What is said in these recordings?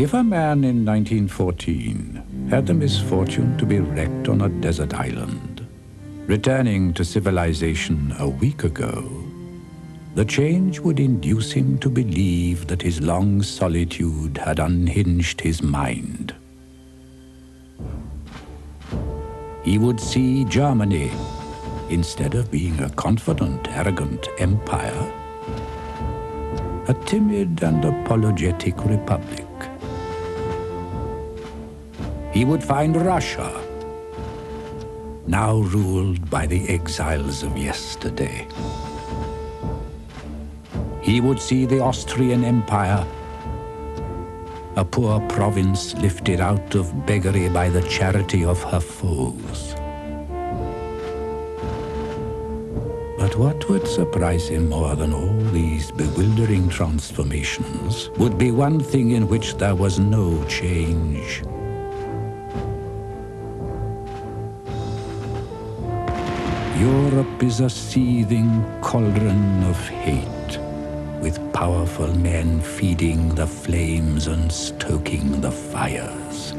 If a man in 1914 had the misfortune to be wrecked on a desert island, returning to civilization a week ago, the change would induce him to believe that his long solitude had unhinged his mind. He would see Germany, instead of being a confident, arrogant empire, a timid and apologetic republic. He would find Russia, now ruled by the exiles of yesterday. He would see the Austrian Empire, a poor province lifted out of beggary by the charity of her foes. But what would surprise him more than all these bewildering transformations would be one thing in which there was no change. Europe is a seething cauldron of hate, with powerful men feeding the flames and stoking the fires.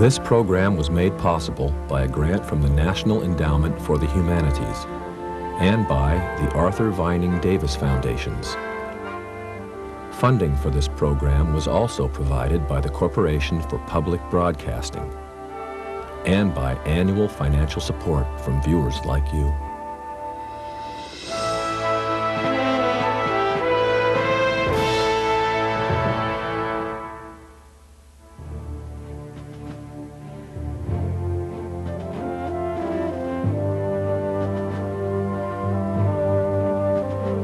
This program was made possible by a grant from the National Endowment for the Humanities and by the Arthur Vining Davis Foundations. Funding for this program was also provided by the Corporation for Public Broadcasting and by annual financial support from viewers like you.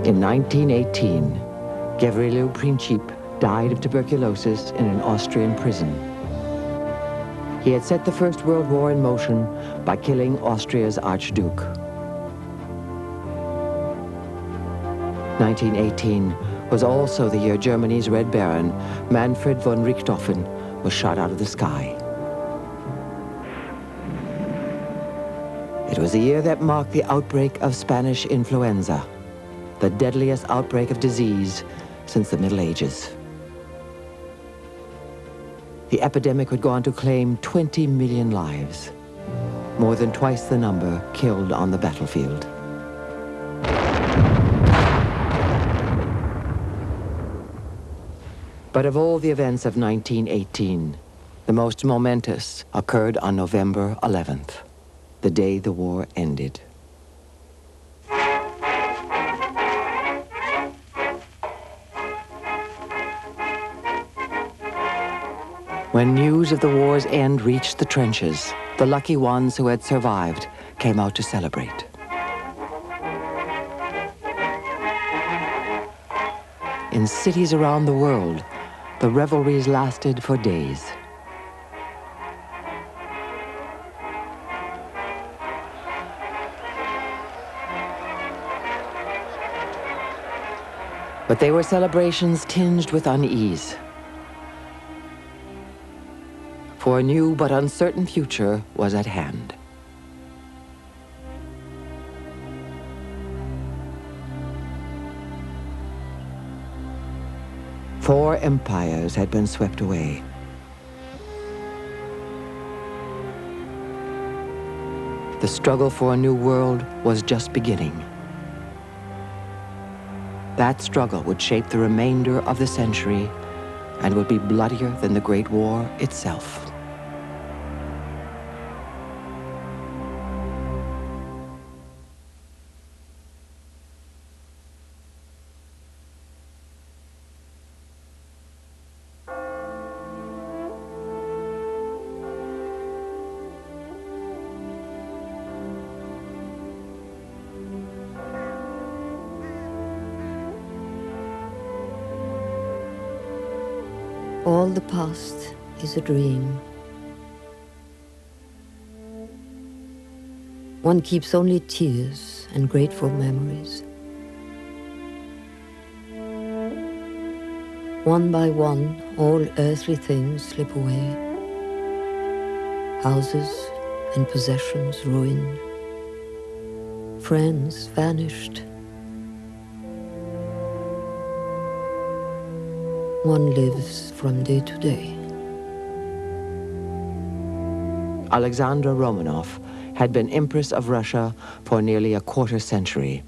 In 1918, Gavrilo Princip died of tuberculosis in an Austrian prison. He had set the First World War in motion by killing Austria's Archduke. 1918 was also the year Germany's Red Baron, Manfred von Richthofen, was shot out of the sky. It was a year that marked the outbreak of Spanish influenza, the deadliest outbreak of disease since the Middle Ages. The epidemic would go on to claim 20 million lives, more than twice the number killed on the battlefield. But of all the events of 1918, the most momentous occurred on November 11th, the day the war ended. When news of the war's end reached the trenches, the lucky ones who had survived came out to celebrate. In cities around the world, the revelries lasted for days. But they were celebrations tinged with unease. For a new but uncertain future was at hand. Four empires had been swept away. The struggle for a new world was just beginning. That struggle would shape the remainder of the century and would be bloodier than the Great War itself. All the past is a dream. One keeps only tears and grateful memories. One by one, all earthly things slip away. Houses and possessions ruined. Friends vanished. One lives from day to day. Alexandra Romanov had been Empress of Russia for nearly a quarter century.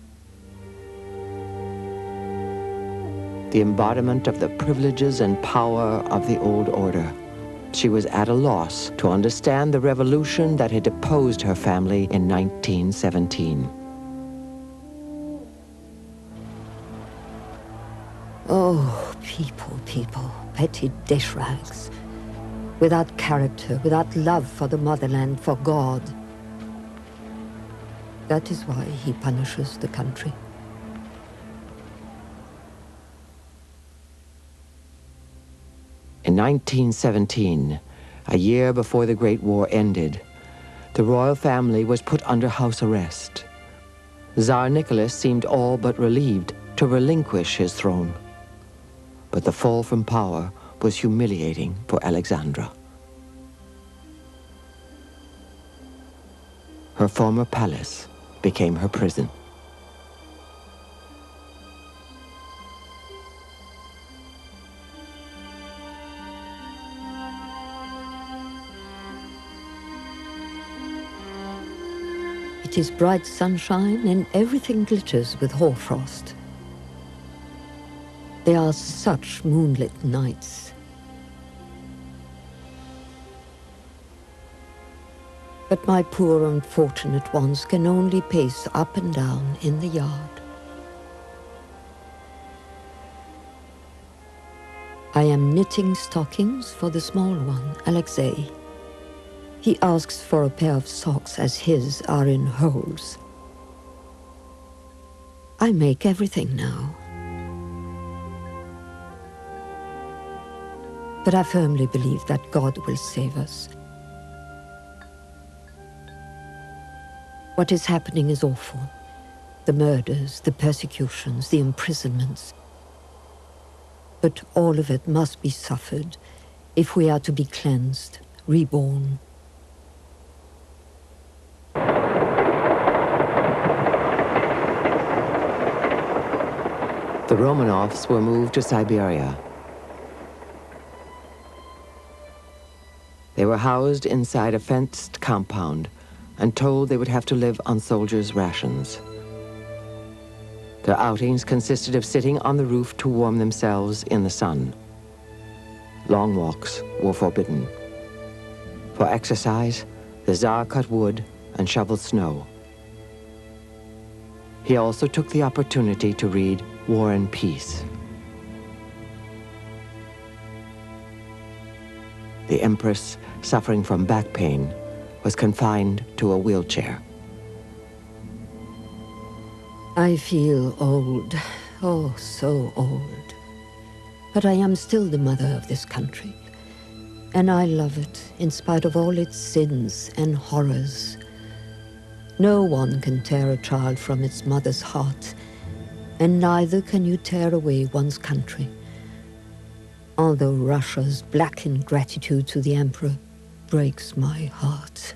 The embodiment of the privileges and power of the old order. She was at a loss to understand the revolution that had deposed her family in 1917. Oh, people, petty dish rags. Without character, without love for the motherland, for God. That is why he punishes the country. In 1917, a year before the Great War ended, the royal family was put under house arrest. Tsar Nicholas seemed all but relieved to relinquish his throne. But the fall from power was humiliating for Alexandra. Her former palace became her prison. It is bright sunshine and everything glitters with hoarfrost. They are such moonlit nights. But my poor unfortunate ones can only pace up and down in the yard. I am knitting stockings for the small one, Alexei. He asks for a pair of socks as his are in holes. I make everything now. But I firmly believe that God will save us. What is happening is awful. The murders, the persecutions, the imprisonments. But all of it must be suffered if we are to be cleansed, reborn. The Romanovs were moved to Siberia. They were housed inside a fenced compound and told they would have to live on soldiers' rations. Their outings consisted of sitting on the roof to warm themselves in the sun. Long walks were forbidden. For exercise, the Tsar cut wood and shoveled snow. He also took the opportunity to read War and Peace. The Empress, suffering from back pain, was confined to a wheelchair. I feel old, oh, so old. But I am still the mother of this country. And I love it, in spite of all its sins and horrors. No one can tear a child from its mother's heart, and neither can you tear away one's country. Although Russia's black ingratitude to the Emperor breaks my heart.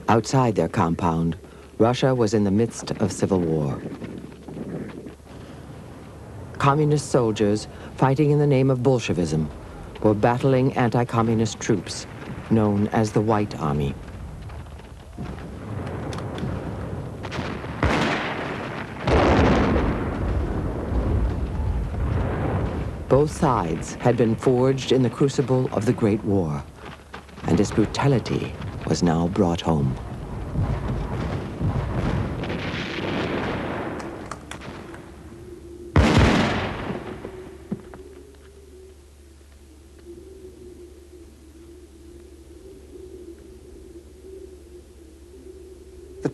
Outside their compound, Russia was in the midst of civil war. Communist soldiers, fighting in the name of Bolshevism, were battling anti-communist troops, known as the White Army. Both sides had been forged in the crucible of the Great War, and its brutality was now brought home.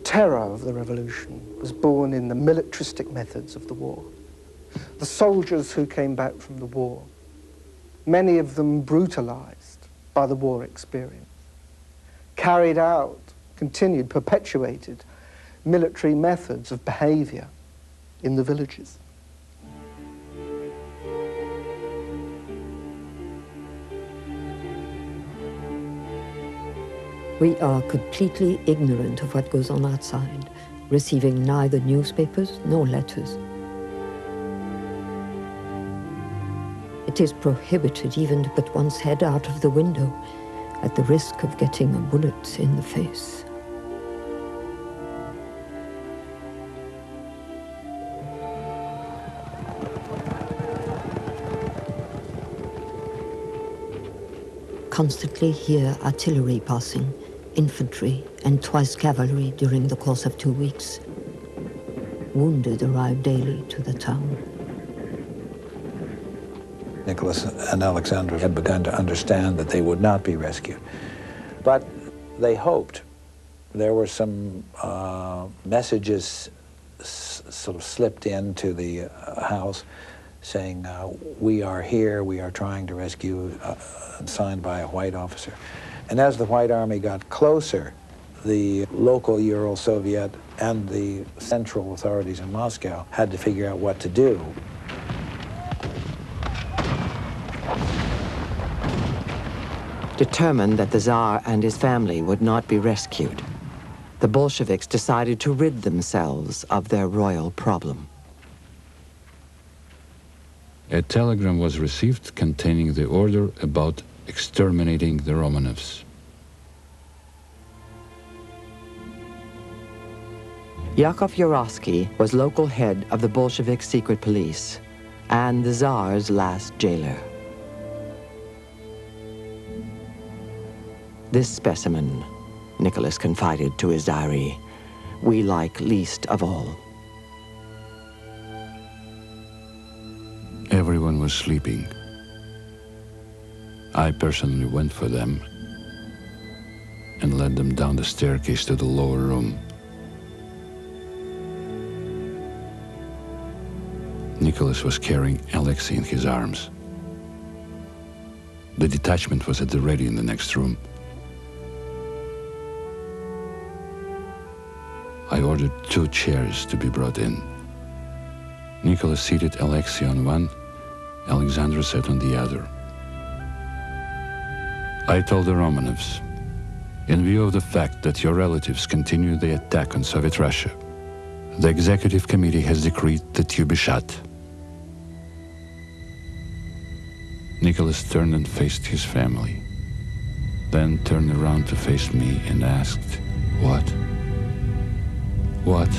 terror of the revolution was born in the militaristic methods of the war. The soldiers who came back from the war, many of them brutalized by the war experience, carried out, continued, perpetuated military methods of behavior in the villages. We are completely ignorant of what goes on outside, receiving neither newspapers nor letters. It is prohibited even to put one's head out of the window at the risk of getting a bullet in the face. Constantly hear artillery passing, infantry, and twice cavalry during the course of 2 weeks. Wounded arrive daily to the town. Nicholas and Alexandra had begun to understand that they would not be rescued. But they hoped. There were some messages sort of slipped into the house saying, we are here, we are trying to rescue, signed by a white officer. And as the White Army got closer, the local Ural Soviet and the central authorities in Moscow had to figure out what to do. Determined that the Tsar and his family would not be rescued, the Bolsheviks decided to rid themselves of their royal problem. A telegram was received containing the order about exterminating the Romanovs. Yakov Yurovsky was local head of the Bolshevik secret police and the Tsar's last jailer. This specimen, Nicholas confided to his diary, we like least of all. Everyone was sleeping. I personally went for them and led them down the staircase to the lower room. Nicholas was carrying Alexei in his arms. The detachment was at the ready in the next room. I ordered 2 chairs to be brought in. Nicholas seated Alexei on one, Alexandra sat on the other. I told the Romanovs, in view of the fact that your relatives continue the attack on Soviet Russia, the executive committee has decreed that you be shot. Nicholas turned and faced his family, then turned around to face me and asked, "What? What?"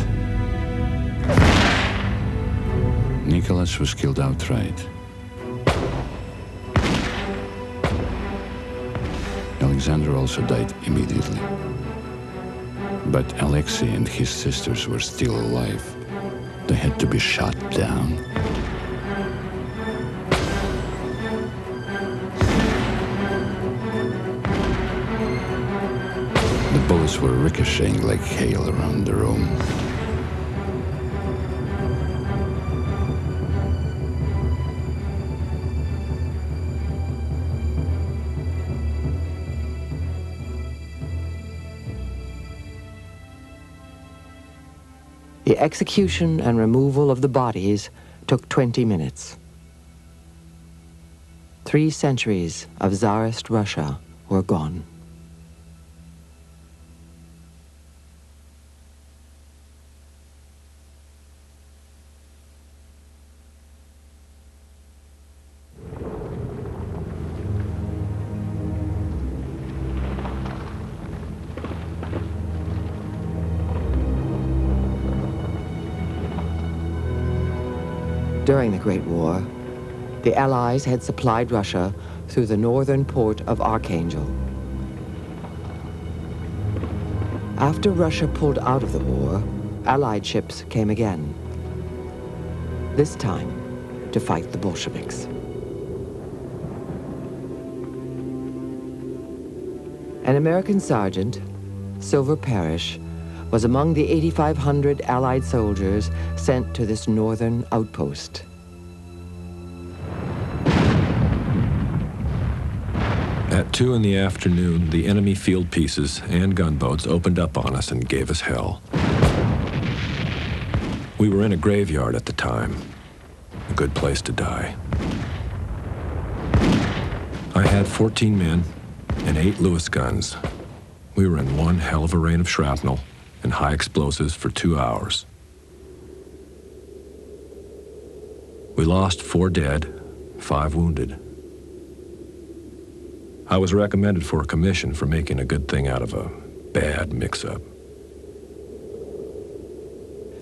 Nicholas was killed outright. Alexander also died immediately. But Alexei and his sisters were still alive. They had to be shot down. The bullets were ricocheting like hail around the room. The execution and removal of the bodies took 20 minutes. 3 centuries of Tsarist Russia were gone. During the Great War, the Allies had supplied Russia through the northern port of Archangel. After Russia pulled out of the war, Allied ships came again, this time to fight the Bolsheviks. An American sergeant, Silver Parrish, was among the 8,500 Allied soldiers sent to this northern outpost. At 2 in the afternoon, the enemy field pieces and gunboats opened up on us and gave us hell. We were in a graveyard at the time, a good place to die. I had 14 men and 8 Lewis guns. We were in one hell of a rain of shrapnel and high explosives for 2 hours. We lost 4 dead, 5 wounded. I was recommended for a commission for making a good thing out of a bad mix-up.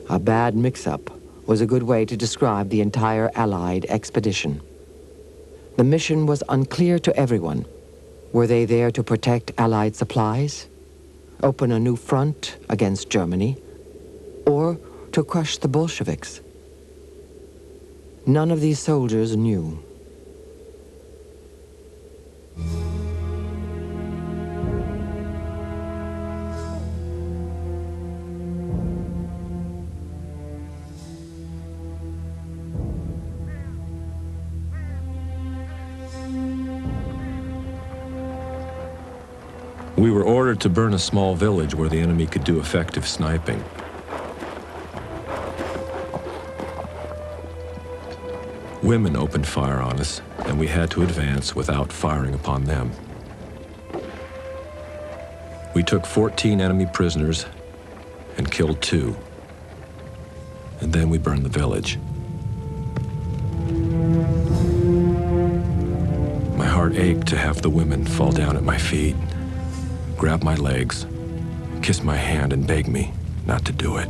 A bad mix-up was a good way to describe the entire Allied expedition. The mission was unclear to everyone. Were they there to protect Allied supplies, open a new front against Germany, or to crush the Bolsheviks? None of these soldiers knew. We were ordered to burn a small village where the enemy could do effective sniping. Women opened fire on us, and we had to advance without firing upon them. We took 14 enemy prisoners and killed 2. And then we burned the village. My heart ached to have the women fall down at my feet, grab my legs, kiss my hand, and beg me not to do it.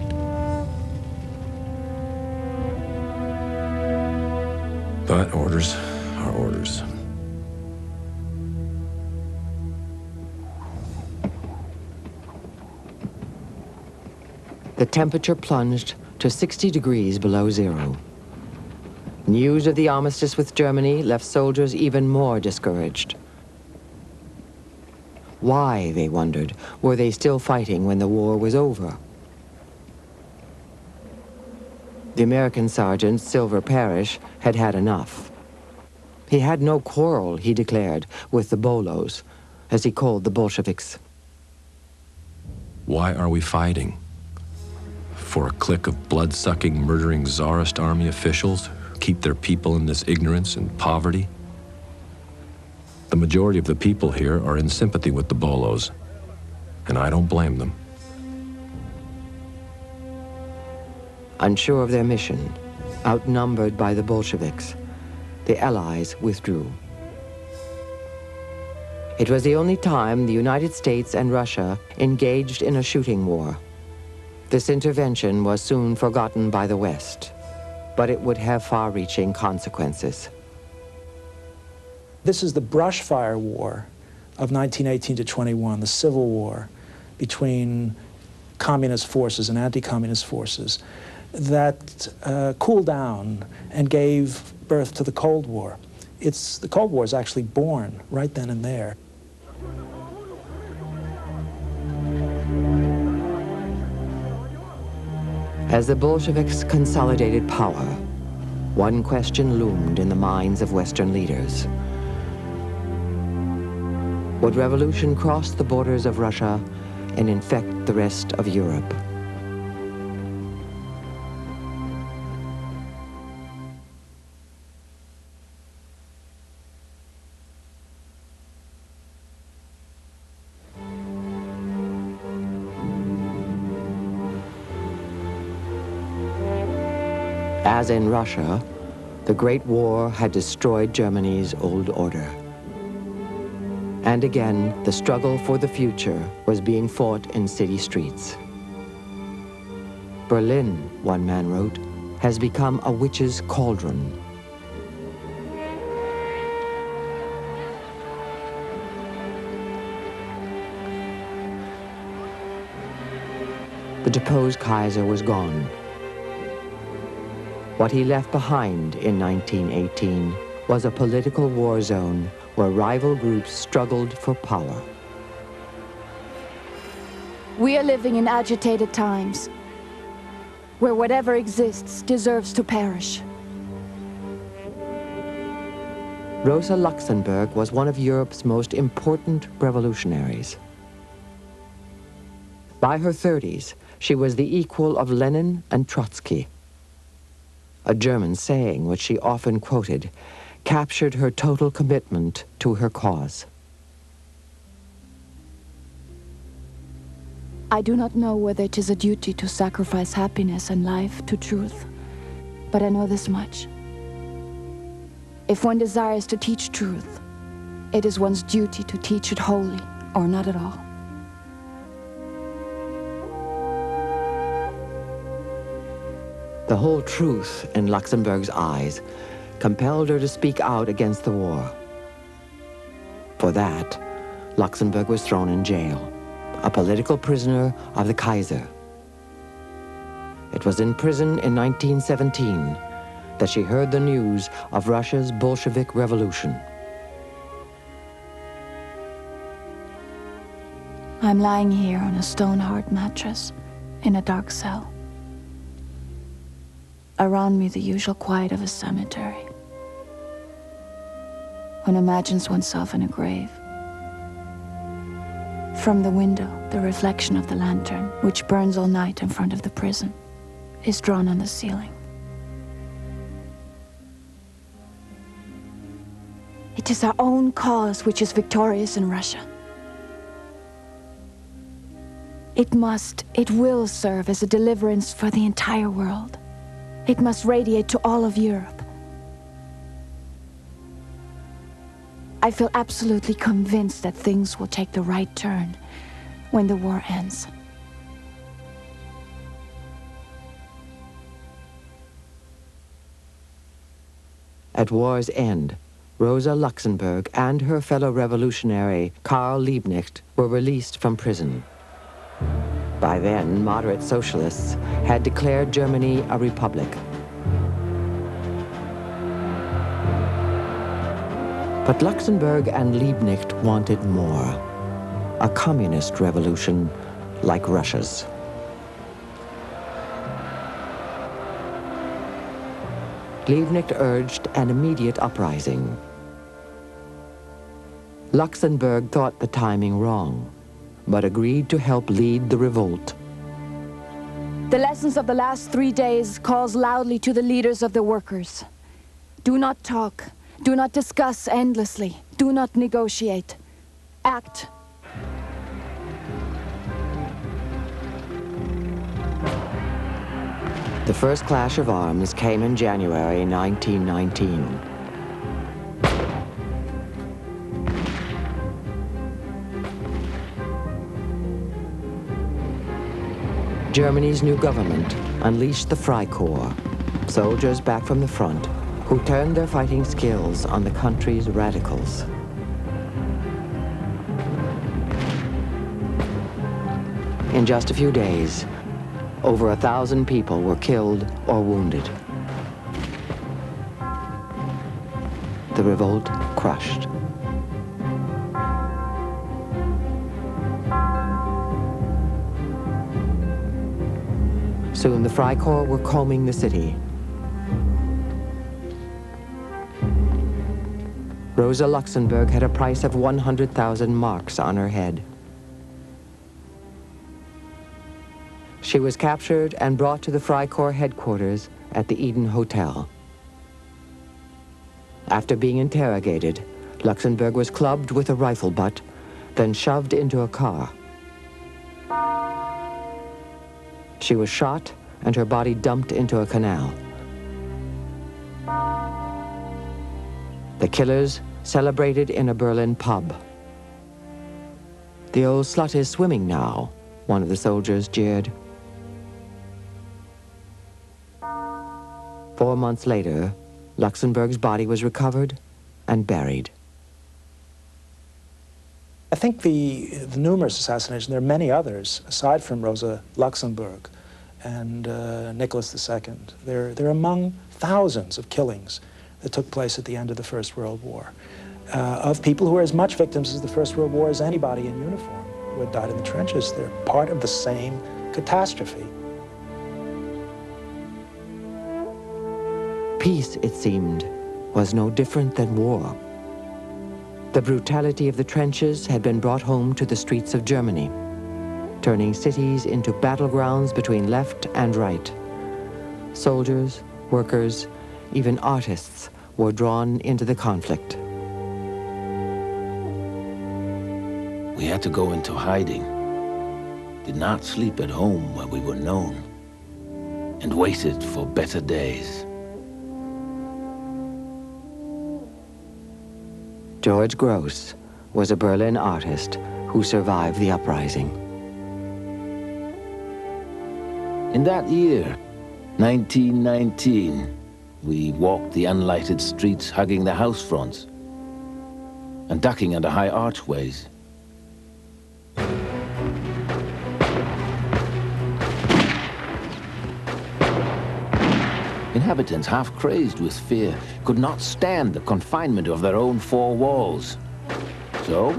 But orders are orders. The temperature plunged to 60 degrees below zero. News of the armistice with Germany left soldiers even more discouraged. Why, they wondered, were they still fighting when the war was over? The American sergeant, Silver Parrish, had had enough. He had no quarrel, he declared, with the Bolos, as he called the Bolsheviks. Why are we fighting? For a clique of blood-sucking, murdering Tsarist army officials who keep their people in this ignorance and poverty? The majority of the people here are in sympathy with the Bolos, and I don't blame them. Unsure of their mission, outnumbered by the Bolsheviks, the Allies withdrew. It was the only time the United States and Russia engaged in a shooting war. This intervention was soon forgotten by the West, but it would have far-reaching consequences. This is the brush fire war of 1918 to 21, the Civil War between communist forces and anti-communist forces that cooled down and gave birth to the Cold War. The Cold War is actually born right then and there. As the Bolsheviks consolidated power, one question loomed in the minds of Western leaders. Would revolution cross the borders of Russia and infect the rest of Europe? As in Russia, the Great War had destroyed Germany's old order. And again, the struggle for the future was being fought in city streets. Berlin, one man wrote, has become a witch's cauldron. The deposed Kaiser was gone. What he left behind in 1918 was a political war zone where rival groups struggled for power. We are living in agitated times, where whatever exists deserves to perish. Rosa Luxemburg was one of Europe's most important revolutionaries. By her 30s, she was the equal of Lenin and Trotsky. A German saying, which she often quoted, captured her total commitment to her cause. I do not know whether it is a duty to sacrifice happiness and life to truth, but I know this much. If one desires to teach truth, it is one's duty to teach it wholly, or not at all. The whole truth in Luxemburg's eyes compelled her to speak out against the war. For that, Luxemburg was thrown in jail, a political prisoner of the Kaiser. It was in prison in 1917 that she heard the news of Russia's Bolshevik revolution. I'm lying here on a stone-hard mattress in a dark cell. Around me, the usual quiet of a cemetery. One imagines oneself in a grave. From the window, the reflection of the lantern, which burns all night in front of the prison, is drawn on the ceiling. It is our own cause which is victorious in Russia. It will serve as a deliverance for the entire world. It must radiate to all of Europe. I feel absolutely convinced that things will take the right turn when the war ends. At war's end, Rosa Luxemburg and her fellow revolutionary Karl Liebknecht were released from prison. By then, moderate socialists had declared Germany a republic. But Luxemburg and Liebknecht wanted more, a communist revolution like Russia's. Liebknecht urged an immediate uprising. Luxemburg thought the timing wrong, but agreed to help lead the revolt. The lessons of the last 3 days calls loudly to the leaders of the workers. Do not talk. Do not discuss endlessly. Do not negotiate. Act. The first clash of arms came in January 1919. Germany's new government unleashed the Freikorps, soldiers back from the front, who turned their fighting skills on the country's radicals. In just a few days, over 1,000 people were killed or wounded. The revolt crushed. Soon the Freikorps were combing the city. Rosa Luxemburg had a price of 100,000 marks on her head. She was captured and brought to the Freikorps headquarters at the Eden Hotel. After being interrogated, Luxemburg was clubbed with a rifle butt, then shoved into a car. She was shot and her body dumped into a canal. The killers celebrated in a Berlin pub. "The old slut is swimming now," one of the soldiers jeered. 4 months later, Luxemburg's body was recovered and buried. I think the numerous assassinations, there are many others, aside from Rosa Luxemburg and Nicholas II. They're among thousands of killings that took place at the end of the First World War, of people who were as much victims of the First World War as anybody in uniform. who had died in the trenches. They're part of the same catastrophe. Peace, it seemed, was no different than war. The brutality of the trenches had been brought home to the streets of Germany, turning cities into battlegrounds between left and right. Soldiers, workers, even artists were drawn into the conflict. We had to go into hiding, did not sleep at home where we were known, and waited for better days. George Gross was a Berlin artist who survived the uprising. In that year, 1919, we walked the unlighted streets hugging the house fronts and ducking under high archways. Inhabitants, half crazed with fear, could not stand the confinement of their own four walls. So,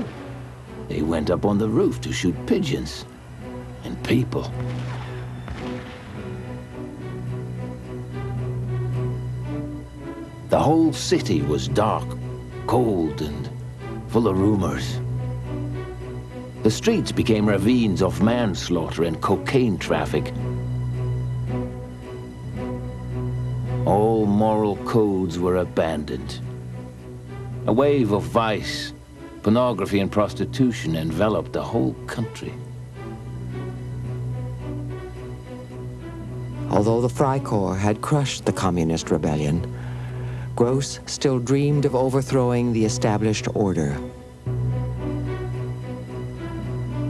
they went up on the roof to shoot pigeons and people. The whole city was dark, cold, and full of rumors. The streets became ravines of manslaughter and cocaine traffic. All moral codes were abandoned. A wave of vice, pornography, and prostitution enveloped the whole country. Although the Freikorps had crushed the communist rebellion, Gross still dreamed of overthrowing the established order.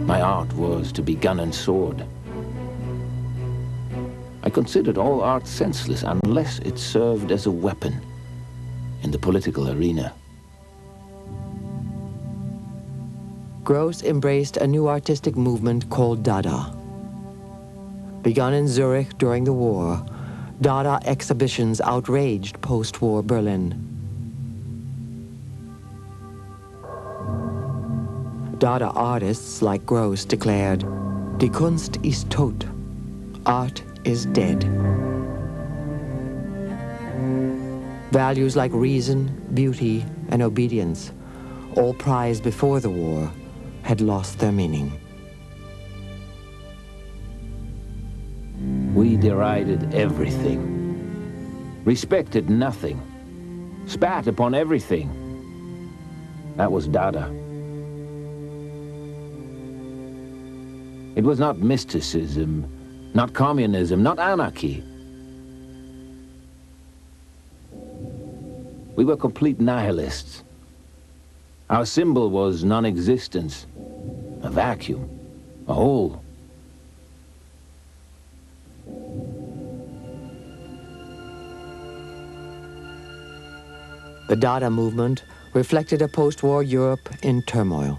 My art was to be gun and sword. I considered all art senseless unless it served as a weapon in the political arena. Gross embraced a new artistic movement called Dada. Begun in Zurich during the war, Dada exhibitions outraged post-war Berlin. Dada artists like Gross declared, "Die Kunst ist tot," art is dead. Values like reason, beauty, and obedience, all prized before the war, had lost their meaning. We derided everything, respected nothing, spat upon everything. That was Dada. It was not mysticism, not communism, not anarchy. We were complete nihilists. Our symbol was non-existence, a vacuum, a hole. The Dada movement reflected a post-war Europe in turmoil.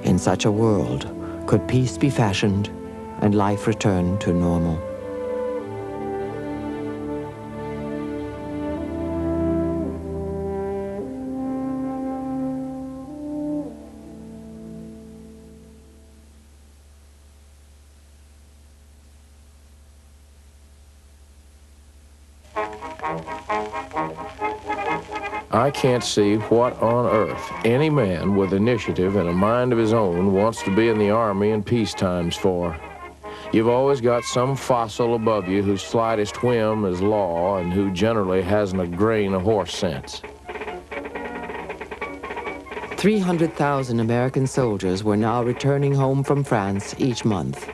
In such a world, could peace be fashioned and life return to normal? I can't see what on earth any man with initiative and a mind of his own wants to be in the Army in peace times for. You've always got some fossil above you whose slightest whim is law and who generally hasn't a grain of horse sense. 300,000 American soldiers were now returning home from France each month.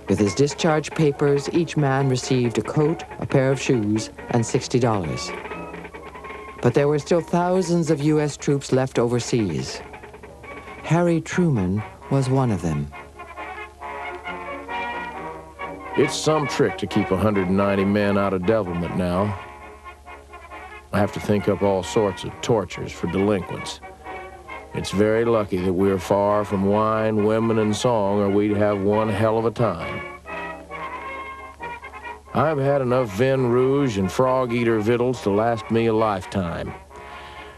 With his discharge papers, each man received a coat, a pair of shoes, and $60. But there were still thousands of U.S. troops left overseas. Harry Truman was one of them. It's some trick to keep 190 men out of devilment now. I have to think up all sorts of tortures for delinquents. It's very lucky that we're far from wine, women, and song, or we'd have one hell of a time. I've had enough vin rouge and frog-eater victuals to last me a lifetime.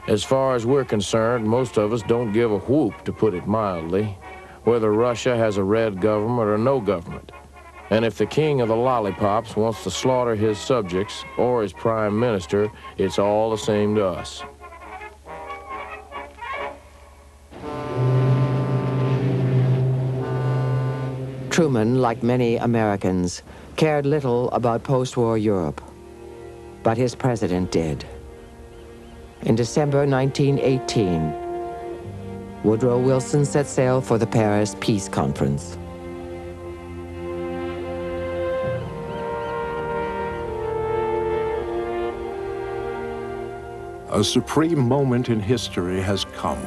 As far as we're concerned, most of us don't give a whoop, to put it mildly, whether Russia has a red government or no government. And if the king of the lollipops wants to slaughter his subjects or his prime minister, it's all the same to us. Truman, like many Americans, cared little about post-war Europe, but his president did. In December 1918, Woodrow Wilson set sail for the Paris Peace Conference. A supreme moment in history has come.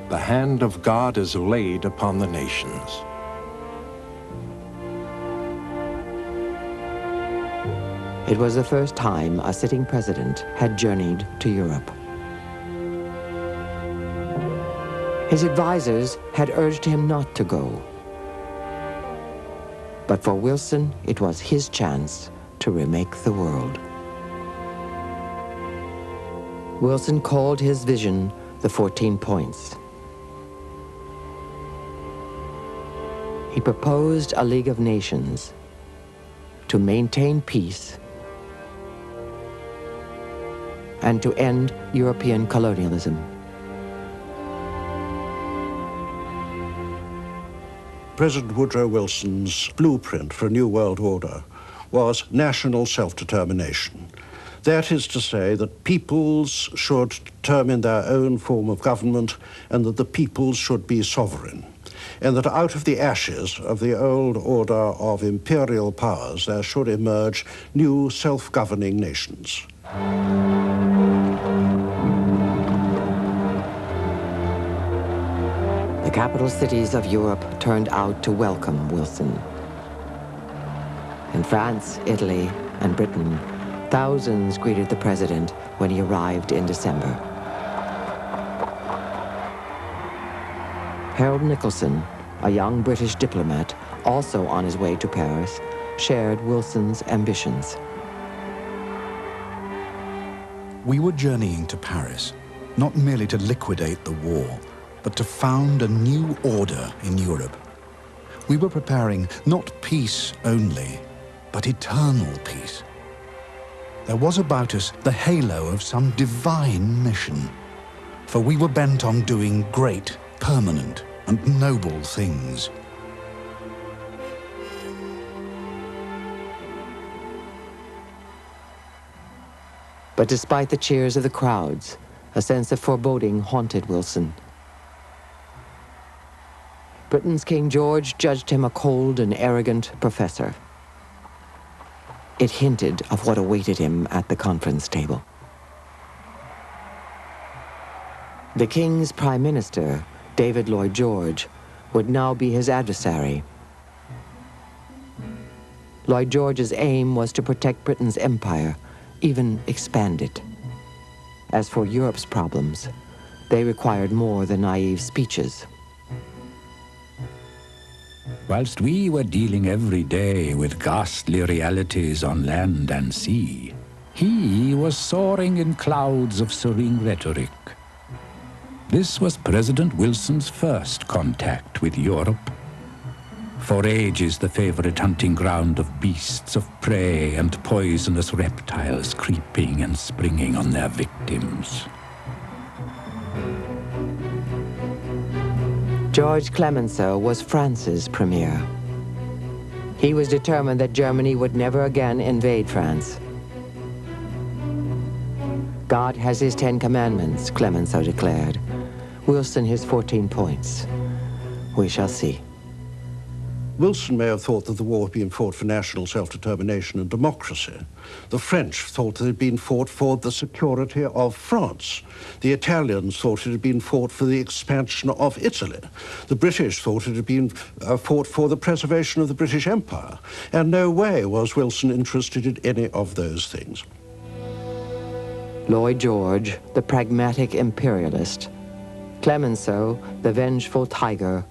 The hand of God is laid upon the nations. It was the first time a sitting president had journeyed to Europe. His advisors had urged him not to go. But for Wilson, it was his chance to remake the world. Wilson called his vision the 14 Points. He proposed a League of Nations to maintain peace and to end European colonialism. President Woodrow Wilson's blueprint for a new world order was national self-determination. That is to say that peoples should determine their own form of government and that the peoples should be sovereign, and that out of the ashes of the old order of imperial powers there should emerge new self-governing nations. The capital cities of Europe turned out to welcome Wilson. In France, Italy, and Britain, thousands greeted the president when he arrived in December. Harold Nicholson, a young British diplomat, also on his way to Paris, shared Wilson's ambitions. We were journeying to Paris, not merely to liquidate the war, but to found a new order in Europe. We were preparing not peace only, but eternal peace. There was about us the halo of some divine mission, for we were bent on doing great, permanent, and noble things. But despite the cheers of the crowds, a sense of foreboding haunted Wilson. Britain's King George judged him a cold and arrogant professor. It hinted of what awaited him at the conference table. The King's Prime Minister, David Lloyd George, would now be his adversary. Lloyd George's aim was to protect Britain's empire, even expand it. As for Europe's problems, they required more than naive speeches. Whilst we were dealing every day with ghastly realities on land and sea, he was soaring in clouds of serene rhetoric. This was President Wilson's first contact with Europe. For ages the favorite hunting ground of beasts of prey and poisonous reptiles creeping and springing on their victims. George Clemenceau was France's premier. He was determined that Germany would never again invade France. God has his 10 commandments, Clemenceau declared. Wilson his 14 points. We shall see. Wilson may have thought that the war had been fought for national self-determination and democracy. The French thought that it had been fought for the security of France. The Italians thought it had been fought for the expansion of Italy. The British thought it had been fought for the preservation of the British Empire. And no way was Wilson interested in any of those things. Lloyd George, the pragmatic imperialist, Clemenceau, the vengeful tiger,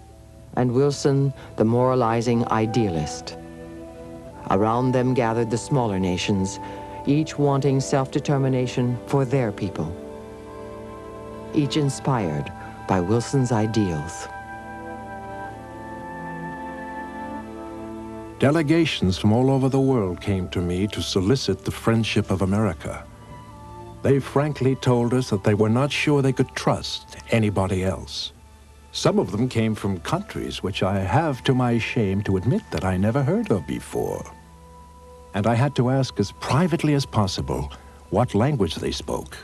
and Wilson, the moralizing idealist. Around them gathered the smaller nations, each wanting self-determination for their people, each inspired by Wilson's ideals. Delegations from all over the world came to me to solicit the friendship of America. They frankly told us that they were not sure they could trust anybody else. Some of them came from countries which I have, to my shame, to admit that I never heard of before. And I had to ask as privately as possible what language they spoke.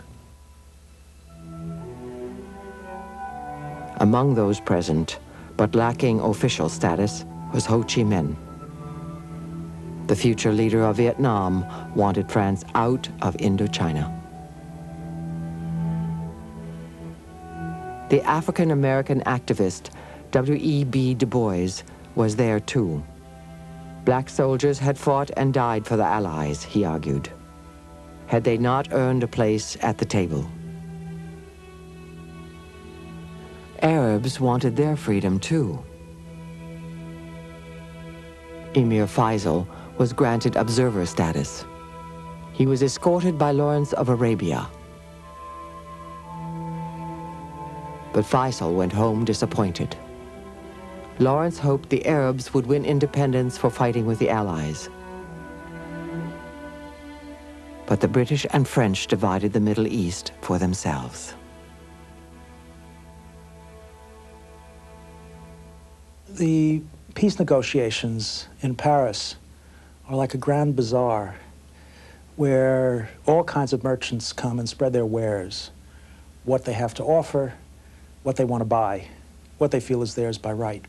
Among those present, but lacking official status, was Ho Chi Minh. The future leader of Vietnam wanted France out of Indochina. The African-American activist W.E.B. Du Bois was there too. Black soldiers had fought and died for the Allies, he argued. Had they not earned a place at the table? Arabs wanted their freedom too. Emir Faisal was granted observer status. He was escorted by Lawrence of Arabia. But Faisal went home disappointed. Lawrence hoped the Arabs would win independence for fighting with the Allies. But the British and French divided the Middle East for themselves. The peace negotiations in Paris are like a grand bazaar where all kinds of merchants come and spread their wares, what they have to offer, what they want to buy, what they feel is theirs by right.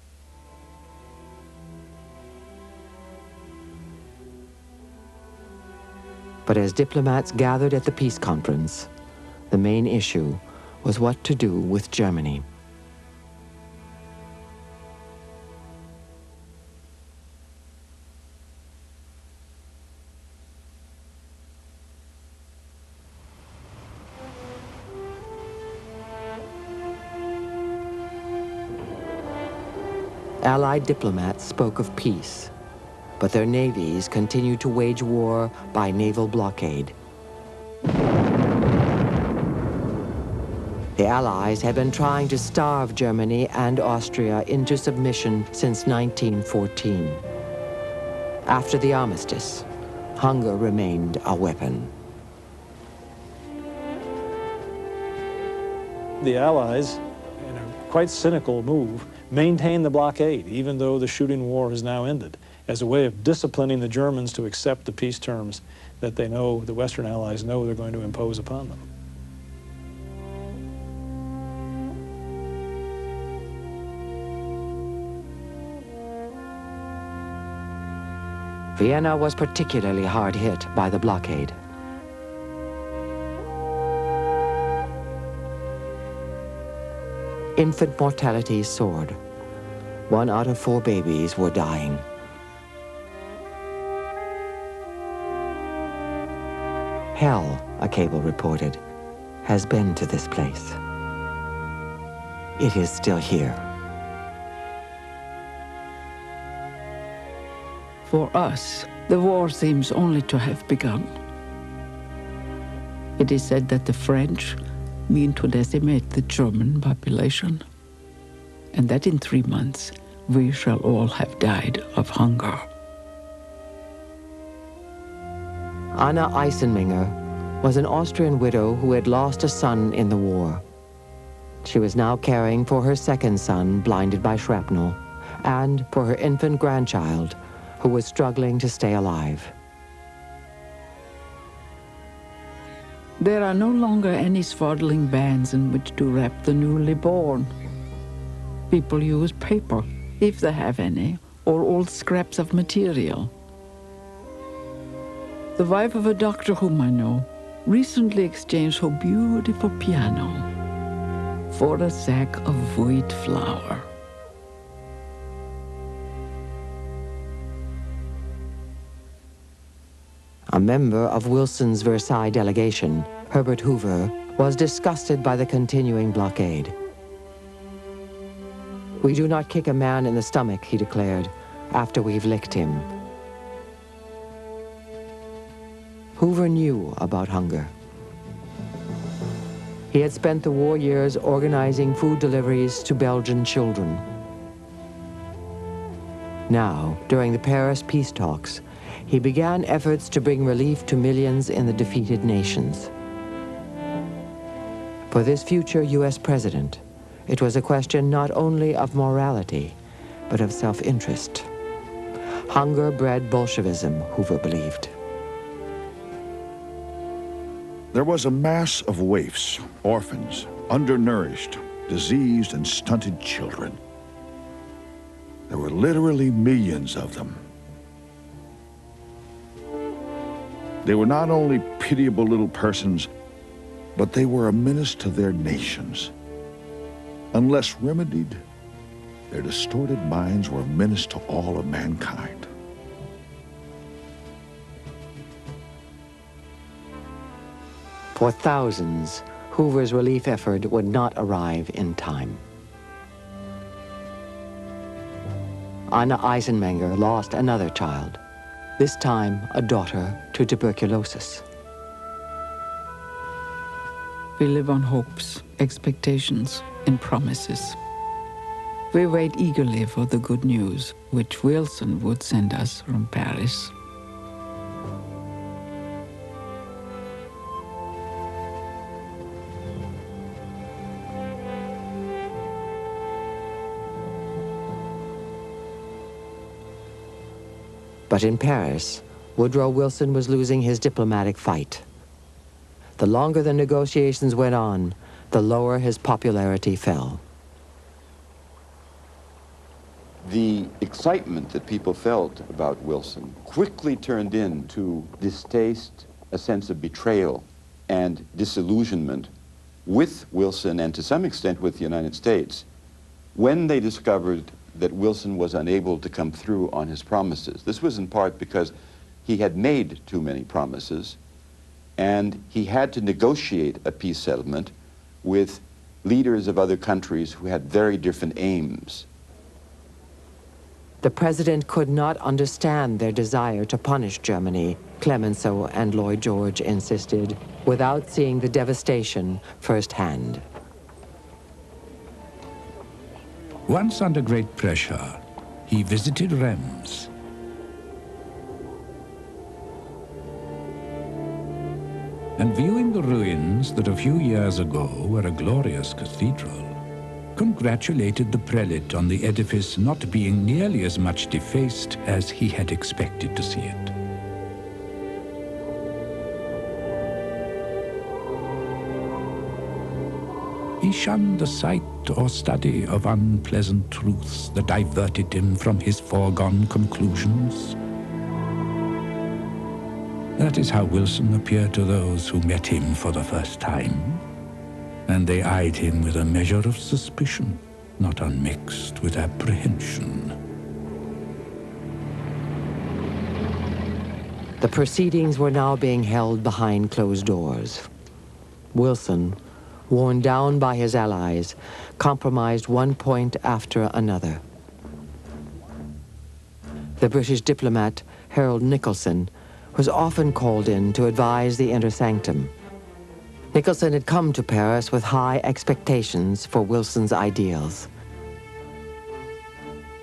But as diplomats gathered at the peace conference, the main issue was what to do with Germany. Allied diplomats spoke of peace, but their navies continued to wage war by naval blockade. The Allies had been trying to starve Germany and Austria into submission since 1914. After the armistice, hunger remained a weapon. The Allies, in a quite cynical move, maintained the blockade, even though the shooting war has now ended, as a way of disciplining the Germans to accept the peace terms that they know, the Western Allies know they're going to impose upon them. Vienna was particularly hard hit by the blockade. Infant mortality soared. 1 out of 4 babies were dying. Hell, a cable reported, has been to this place. It is still here. For us, the war seems only to have begun. It is said that the French mean to decimate the German population, and that in 3 months we shall all have died of hunger. Anna Eisenmenger was an Austrian widow who had lost a son in the war. She was now caring for her second son, blinded by shrapnel, and for her infant grandchild, who was struggling to stay alive. There are no longer any swaddling bands in which to wrap the newly born. People use paper, if they have any, or old scraps of material. The wife of a doctor whom I know recently exchanged her beautiful piano for a sack of wheat flour. A member of Wilson's Versailles delegation, Herbert Hoover, was disgusted by the continuing blockade. "We do not kick a man in the stomach," he declared, "after we've licked him." Hoover knew about hunger. He had spent the war years organizing food deliveries to Belgian children. Now, during the Paris peace talks, he began efforts to bring relief to millions in the defeated nations. For this future U.S. president, it was a question not only of morality, but of self-interest. Hunger bred Bolshevism, Hoover believed. There was a mass of waifs, orphans, undernourished, diseased and stunted children. There were literally millions of them. They were not only pitiable little persons, but they were a menace to their nations. Unless remedied, their distorted minds were a menace to all of mankind. For thousands, Hoover's relief effort would not arrive in time. Anna Eisenmenger lost another child, this time a daughter to tuberculosis. We live on hopes, expectations, and promises. We wait eagerly for the good news, which Wilson would send us from Paris. But in Paris, Woodrow Wilson was losing his diplomatic fight. The longer the negotiations went on, the lower his popularity fell. The excitement that people felt about Wilson quickly turned into distaste, a sense of betrayal and disillusionment with Wilson and to some extent with the United States when they discovered that Wilson was unable to come through on his promises. This was in part because he had made too many promises and he had to negotiate a peace settlement with leaders of other countries who had very different aims. The president could not understand their desire to punish Germany, Clemenceau and Lloyd George insisted, without seeing the devastation firsthand. Once under great pressure, he visited Reims. And viewing the ruins that a few years ago were a glorious cathedral, congratulated the prelate on the edifice not being nearly as much defaced as he had expected to see it. He shunned the sight or study of unpleasant truths that diverted him from his foregone conclusions. That is how Wilson appeared to those who met him for the first time, and they eyed him with a measure of suspicion, not unmixed with apprehension. The proceedings were now being held behind closed doors. Wilson, worn down by his allies, compromised one point after another. The British diplomat, Harold Nicholson, was often called in to advise the inner sanctum. Nicholson had come to Paris with high expectations for Wilson's ideals.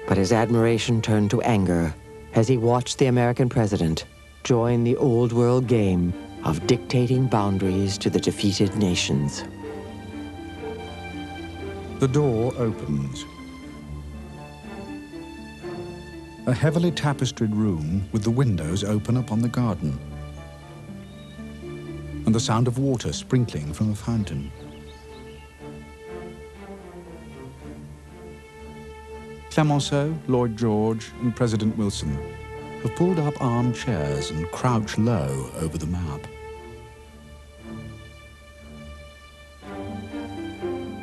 But his admiration turned to anger as he watched the American president join the old world game of dictating boundaries to the defeated nations. The door opens. A heavily tapestried room with the windows open upon the garden, and the sound of water sprinkling from a fountain. Clemenceau, Lloyd George, and President Wilson have pulled up armchairs and crouch low over the map.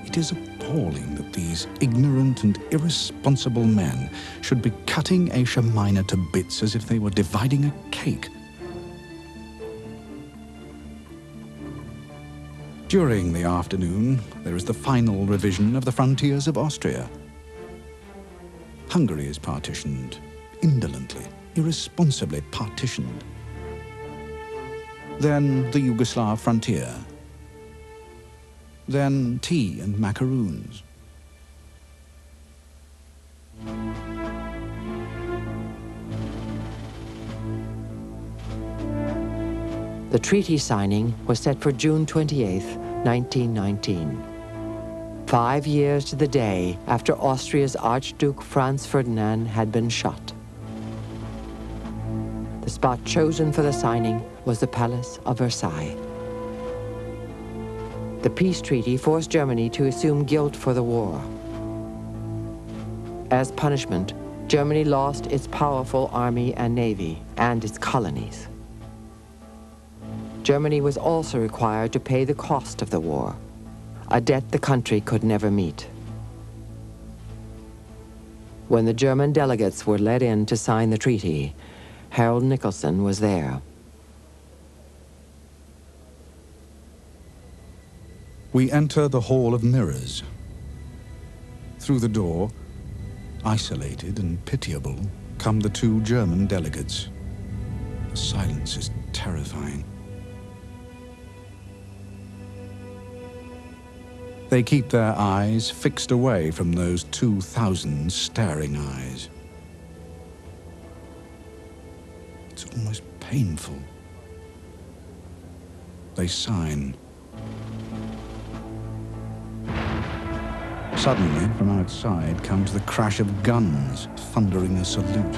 It is appalling that these ignorant and irresponsible men should be cutting Asia Minor to bits as if they were dividing a cake. During the afternoon, there is the final revision of the frontiers of Austria. Hungary is partitioned, indolently, irresponsibly partitioned. then the Yugoslav frontier, then tea and macaroons. The treaty signing was set for June 28, 1919. 5 years to the day after Austria's Archduke Franz Ferdinand had been shot. The spot chosen for the signing was the Palace of Versailles. The peace treaty forced Germany to assume guilt for the war. As punishment, Germany lost its powerful army and navy and its colonies. Germany was also required to pay the cost of the war, a debt the country could never meet. When the German delegates were let in to sign the treaty, Harold Nicolson was there. We enter the Hall of Mirrors. Through the door, isolated and pitiable, come the 2 German delegates. The silence is terrifying. They keep their eyes fixed away from those 2,000 staring eyes. It's almost painful. They sign. Suddenly, from outside, comes the crash of guns, thundering a salute.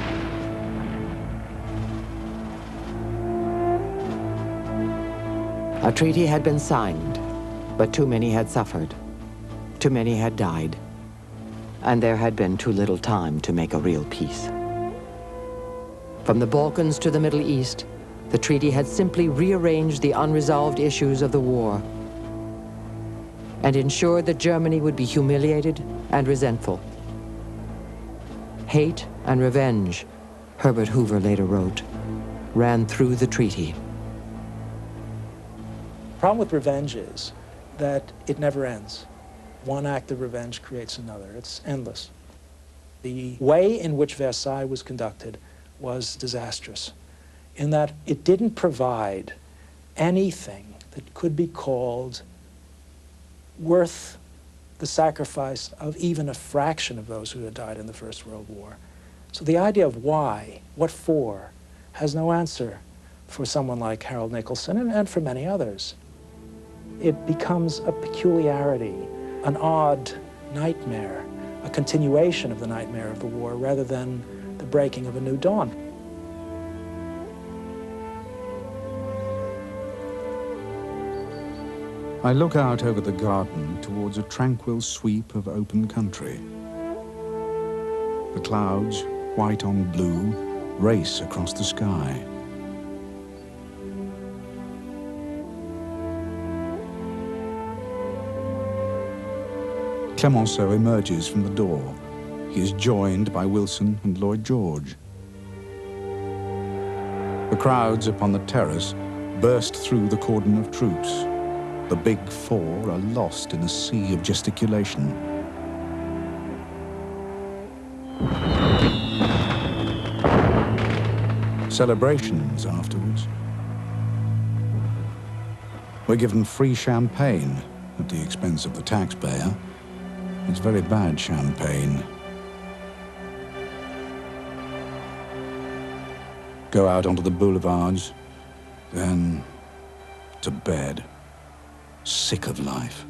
A treaty had been signed, but too many had suffered. Too many had died, and there had been too little time to make a real peace. From the Balkans to the Middle East, the treaty had simply rearranged the unresolved issues of the war and ensured that Germany would be humiliated and resentful. Hate and revenge, Herbert Hoover later wrote, ran through the treaty. The problem with revenge is that it never ends. One act of revenge creates another. It's endless. The way in which Versailles was conducted was disastrous, in that it didn't provide anything that could be called worth the sacrifice of even a fraction of those who had died in the First World War. So the idea of why, what for, has no answer for someone like Harold Nicolson and for many others. It becomes a peculiarity, an odd nightmare, a continuation of the nightmare of the war rather than the breaking of a new dawn. I look out over the garden towards a tranquil sweep of open country. The clouds, white on blue, race across the sky. Clemenceau emerges from the door. He is joined by Wilson and Lloyd George. The crowds upon the terrace burst through the cordon of troops. The Big Four are lost in a sea of gesticulation. Celebrations afterwards. We're given free champagne at the expense of the taxpayer. It's very bad champagne. Go out onto the boulevards, then to bed, sick of life.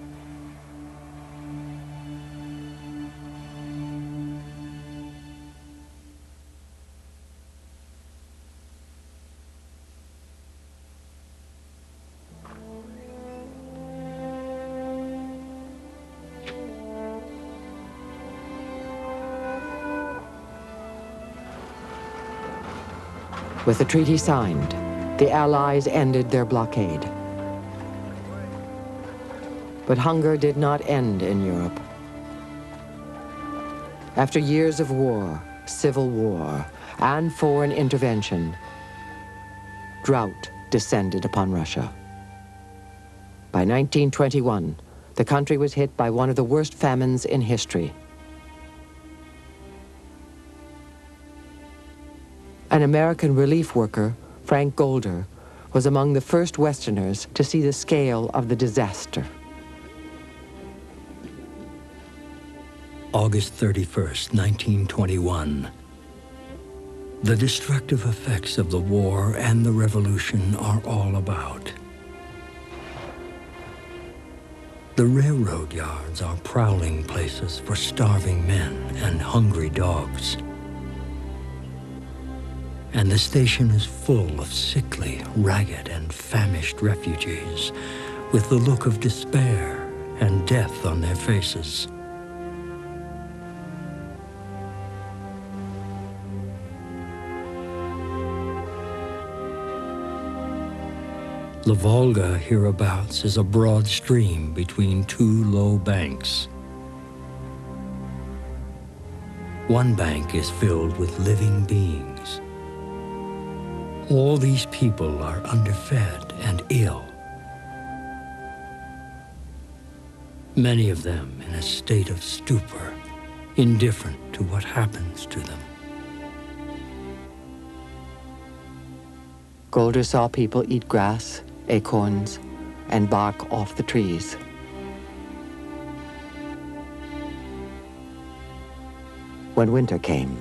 With the treaty signed, the Allies ended their blockade. But hunger did not end in Europe. After years of war, civil war, and foreign intervention, drought descended upon Russia. By 1921, the country was hit by one of the worst famines in history. An American relief worker, Frank Golder, was among the first Westerners to see the scale of the disaster. August 31st, 1921. The destructive effects of the war and the revolution are all about. The railroad yards are prowling places for starving men and hungry dogs. And the station is full of sickly, ragged, and famished refugees with the look of despair and death on their faces. The Volga hereabouts is a broad stream between two low banks. One bank is filled with living beings. All these people are underfed and ill. Many of them in a state of stupor, indifferent to what happens to them. Golder saw people eat grass, acorns, and bark off the trees. When winter came,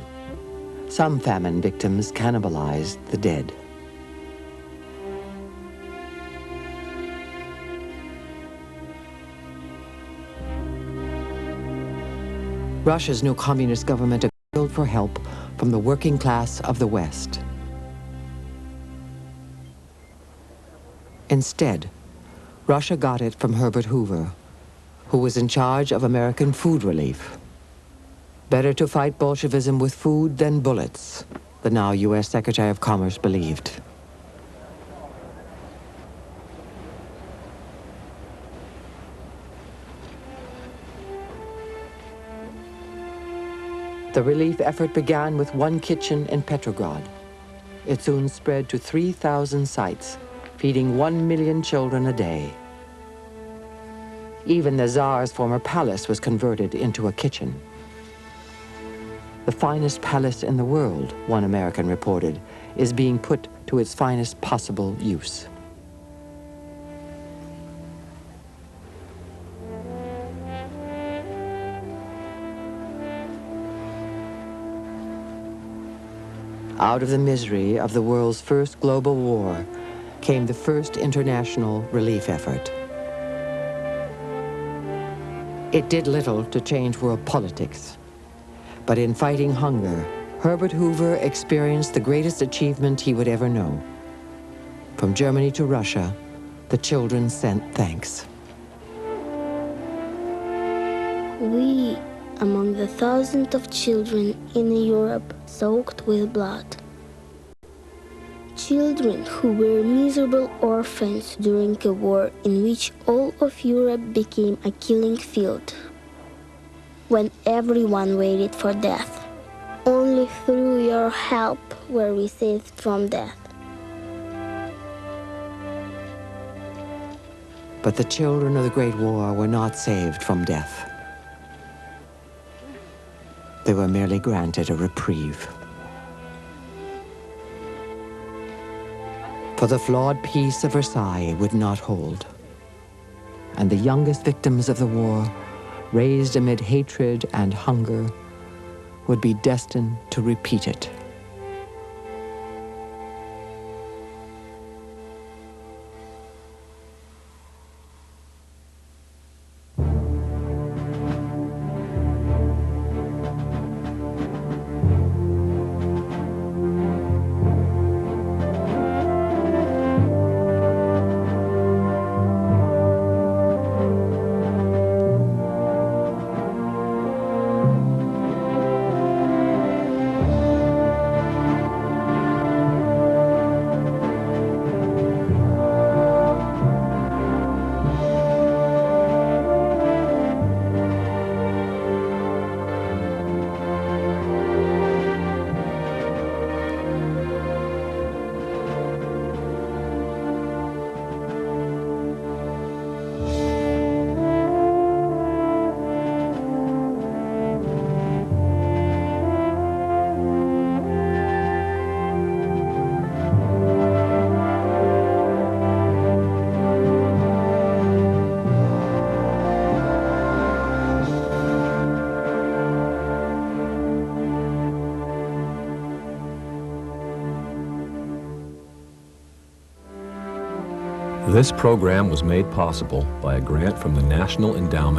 some famine victims cannibalized the dead. Russia's new communist government appealed for help from the working class of the West. Instead, Russia got it from Herbert Hoover, who was in charge of American food relief. Better to fight Bolshevism with food than bullets, the now U.S. Secretary of Commerce believed. The relief effort began with one kitchen in Petrograd. It soon spread to 3,000 sites, feeding 1 million children a day. Even the Tsar's former palace was converted into a kitchen. The finest palace in the world, one American reported, is being put to its finest possible use. Out of the misery of the world's first global war came the first international relief effort. It did little to change world politics, but in fighting hunger, Herbert Hoover experienced the greatest achievement he would ever know. From Germany to Russia, the children sent thanks. We, among the thousands of children in Europe soaked with blood, children who were miserable orphans during a war in which all of Europe became a killing field, when everyone waited for death. Only through your help were we saved from death. But the children of the Great War were not saved from death. They were merely granted a reprieve. For the flawed peace of Versailles would not hold. And the youngest victims of the war, raised amid hatred and hunger, would be destined to repeat it. This program was made possible by a grant from the National Endowment